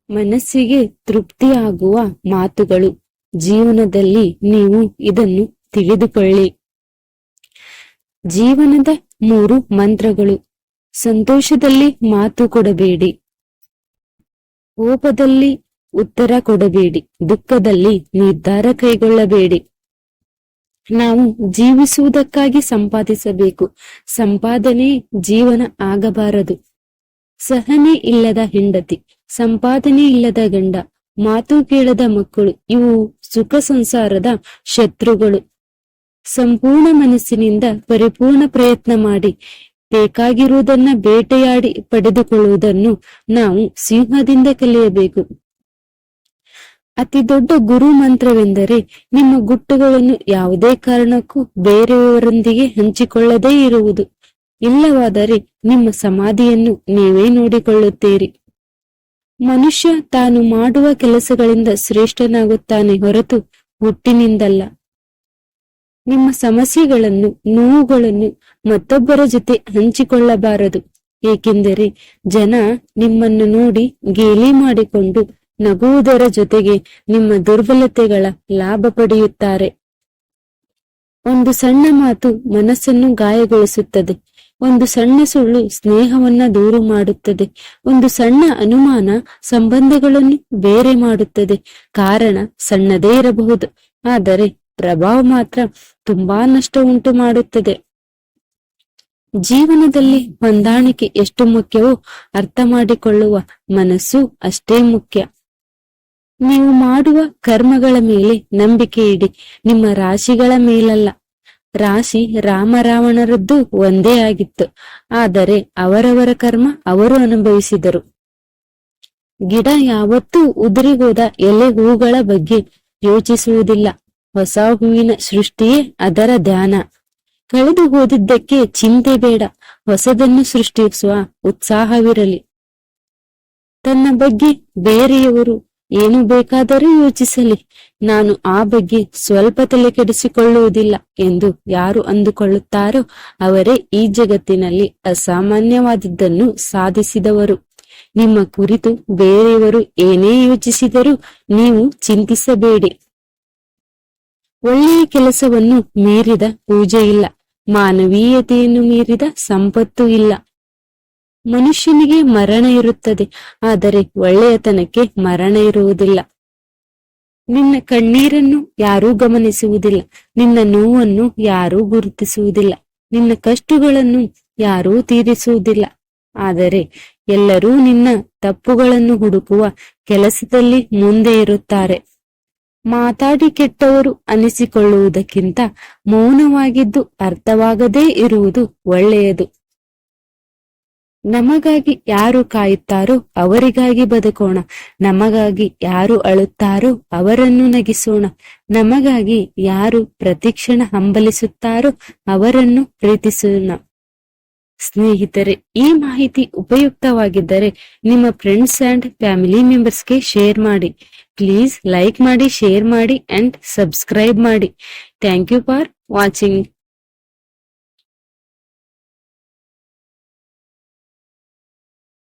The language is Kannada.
ಮನಸ್ಸಿಗೆ ತೃಪ್ತಿಯಾಗುವ ಮಾತುಗಳು. ಜೀವನದಲ್ಲಿ ನೀವು ಇದನ್ನು ತಿಳಿದುಕೊಳ್ಳಿ. ಜೀವನದ 3 ಮಂತ್ರಗಳು. ಸಂತೋಷದಲ್ಲಿ ಮಾತು ಕೊಡಬೇಡಿ, ಕೋಪದಲ್ಲಿ ಉತ್ತರ ಕೊಡಬೇಡಿ, ದುಃಖದಲ್ಲಿ ನಿರ್ಧಾರ ಕೈಗೊಳ್ಳಬೇಡಿ. ನಾವು ಜೀವಿಸುವುದಕ್ಕಾಗಿ ಸಂಪಾದಿಸಬೇಕು, ಸಂಪಾದನೆ ಜೀವನ ಆಗಬಾರದು. ಸಹನೆ ಇಲ್ಲದ ಹೆಂಡತಿ, ಸಂಪಾದನೆ ಇಲ್ಲದ ಗಂಡ, ಮಾತು ಕೇಳದ ಮಕ್ಕಳು ಇವು ಸುಖ ಸಂಸಾರದ ಶತ್ರುಗಳು. ಸಂಪೂರ್ಣ ಮನಸ್ಸಿನಿಂದ ಪರಿಪೂರ್ಣ ಪ್ರಯತ್ನ ಮಾಡಿ ಬೇಕಾಗಿರುವುದನ್ನ ಬೇಟೆಯಾಡಿ ಪಡೆದುಕೊಳ್ಳುವುದನ್ನು ನಾವು ಸಿಂಹದಿಂದ ಕಲಿಯಬೇಕು. ಅತಿ ದೊಡ್ಡ ಗುರು ಮಂತ್ರವೆಂದರೆ ನಿಮ್ಮ ಗುಟ್ಟುಗಳನ್ನು ಯಾವುದೇ ಕಾರಣಕ್ಕೂ ಬೇರೆಯವರೊಂದಿಗೆ ಹಂಚಿಕೊಳ್ಳದೇ ಇರುವುದು. ಇಲ್ಲವಾದರೆ ನಿಮ್ಮ ಸಮಾಧಿಯನ್ನು ನೀವೇ ನೋಡಿಕೊಳ್ಳುತ್ತೀರಿ. ಮನುಷ್ಯ ತಾನು ಮಾಡುವ ಕೆಲಸಗಳಿಂದ ಶ್ರೇಷ್ಠನಾಗುತ್ತಾನೆ ಹೊರತು ಹುಟ್ಟಿನಿಂದಲ್ಲ. ನಿಮ್ಮ ಸಮಸ್ಯೆಗಳನ್ನು, ನೋವುಗಳನ್ನು ಮತ್ತೊಬ್ಬರ ಜೊತೆ ಹಂಚಿಕೊಳ್ಳಬಾರದು. ಏಕೆಂದರೆ ಜನ ನಿಮ್ಮನ್ನು ನೋಡಿ ಗೇಲಿ ಮಾಡಿಕೊಂಡು ನಗುವುದರ ಜೊತೆಗೆ ನಿಮ್ಮ ದುರ್ಬಲತೆಗಳ ಲಾಭ ಪಡೆಯುತ್ತಾರೆ. ಒಂದು ಸಣ್ಣ ಮಾತು ಮನಸ್ಸನ್ನು ಗಾಯಗೊಳಿಸುತ್ತದೆ. ಒಂದು ಸಣ್ಣ ಸುಳ್ಳು ಸ್ನೇಹವನ್ನ ದೂರು ಮಾಡುತ್ತದೆ. ಒಂದು ಸಣ್ಣ ಅನುಮಾನ ಸಂಬಂಧಗಳನ್ನು ಬೇರೆ ಮಾಡುತ್ತದೆ. ಕಾರಣ ಸಣ್ಣದೇ ಇರಬಹುದು, ಆದರೆ ಪ್ರಭಾವ ಮಾತ್ರ ತುಂಬಾ ನಷ್ಟ ಉಂಟು ಮಾಡುತ್ತದೆ. ಜೀವನದಲ್ಲಿ ಹೊಂದಾಣಿಕೆ ಎಷ್ಟು ಮುಖ್ಯವೋ ಅರ್ಥ ಮಾಡಿಕೊಳ್ಳುವ ಮನಸ್ಸು ಅಷ್ಟೇ ಮುಖ್ಯ. ನೀವು ಮಾಡುವ ಕರ್ಮಗಳ ಮೇಲೆ ನಂಬಿಕೆ ಇಡಿ, ನಿಮ್ಮ ರಾಶಿಗಳ ಮೇಲಲ್ಲ. ರಾಶಿ ರಾಮ ರಾವಣರದ್ದು ಒಂದೇ ಆಗಿತ್ತು, ಆದರೆ ಅವರವರ ಕರ್ಮ ಅವರು ಅನುಭವಿಸಿದರು. ಗಿಡ ಯಾವತ್ತೂ ಉದುರಿಗೋದ ಎಲೆ ಹೂಗಳ ಬಗ್ಗೆ ಯೋಚಿಸುವುದಿಲ್ಲ. ಹೊಸ ಹೂವಿನ ಸೃಷ್ಟಿಯೇ ಅದರ ಧ್ಯಾನ. ಕಳೆದು ಹೋದಿದ್ದಕ್ಕೆ ಚಿಂತೆ ಬೇಡ, ಹೊಸದನ್ನು ಸೃಷ್ಟಿಸುವ ಉತ್ಸಾಹವಿರಲಿ. ತನ್ನ ಬಗ್ಗೆ ಬೇರೆಯವರು ಏನು ಬೇಕಾದರೂ ಯೋಚಿಸಲಿ, ನಾನು ಆ ಬಗ್ಗೆ ಸ್ವಲ್ಪ ತಲೆ ಕೆಡಿಸಿಕೊಳ್ಳುವುದಿಲ್ಲ ಎಂದು ಯಾರು ಅಂದುಕೊಳ್ಳುತ್ತಾರೋ ಅವರೇ ಈ ಜಗತ್ತಿನಲ್ಲಿ ಅಸಾಮಾನ್ಯವಾದದ್ದನ್ನು ಸಾಧಿಸಿದವರು. ನಿಮ್ಮ ಕುರಿತು ಬೇರೆಯವರು ಏನೇ ಯೋಚಿಸಿದರೂ ನೀವು ಚಿಂತಿಸಬೇಡಿ. ಒಳ್ಳೆಯ ಕೆಲಸವನ್ನು ಮೀರಿದ ಪೂಜೆ ಇಲ್ಲ, ಮಾನವೀಯತೆಯನ್ನು ಮೀರಿದ ಸಂಪತ್ತು ಇಲ್ಲ. ಮನುಷ್ಯನಿಗೆ ಮರಣ ಇರುತ್ತದೆ, ಆದರೆ ಒಳ್ಳೆಯತನಕ್ಕೆ ಮರಣ ಇರುವುದಿಲ್ಲ. ನಿನ್ನ ಕಣ್ಣೀರನ್ನು ಯಾರೂ ಗಮನಿಸುವುದಿಲ್ಲ, ನಿನ್ನ ನೋವನ್ನು ಯಾರೂ ಗುರುತಿಸುವುದಿಲ್ಲ, ನಿನ್ನ ಕಷ್ಟಗಳನ್ನು ಯಾರೂ ತೀರಿಸುವುದಿಲ್ಲ. ಆದರೆ ಎಲ್ಲರೂ ನಿನ್ನ ತಪ್ಪುಗಳನ್ನು ಹುಡುಕುವ ಕೆಲಸದಲ್ಲಿ ಮುಂದೆ ಇರುತ್ತಾರೆ. ಮಾತಾಡಿ ಕೆಟ್ಟವರು ಅನಿಸಿಕೊಳ್ಳುವುದಕ್ಕಿಂತ ಮೌನವಾಗಿದ್ದು ಅರ್ಥವಾಗದೇ ಇರುವುದು ಒಳ್ಳೆಯದು. ನಮಗಾಗಿ ಯಾರು ಕಾಯುತ್ತಾರೋ ಅವರಿಗಾಗಿ ಬದುಕೋಣ. ನಮಗಾಗಿ ಯಾರು ಅಳುತ್ತಾರೋ ಅವರನ್ನು ನಗಿಸೋಣ. ನಮಗಾಗಿ ಯಾರು ಪ್ರತಿಕ್ಷಣ ಹಂಬಲಿಸುತ್ತಾರೋ ಅವರನ್ನು ಪ್ರೀತಿಸೋಣ. ಸ್ನೇಹಿತರೆ, ಈ ಮಾಹಿತಿ ಉಪಯುಕ್ತವಾಗಿದ್ದರೆ ನಿಮ್ಮ ಫ್ರೆಂಡ್ಸ್ ಅಂಡ್ ಫ್ಯಾಮಿಲಿ ಮೆಂಬರ್ಸ್ಗೆ ಶೇರ್ ಮಾಡಿ. ಪ್ಲೀಸ್ ಲೈಕ್ ಮಾಡಿ, ಶೇರ್ ಮಾಡಿ ಅಂಡ್ ಸಬ್ಸ್ಕ್ರೈಬ್ ಮಾಡಿ. Thank you for watching.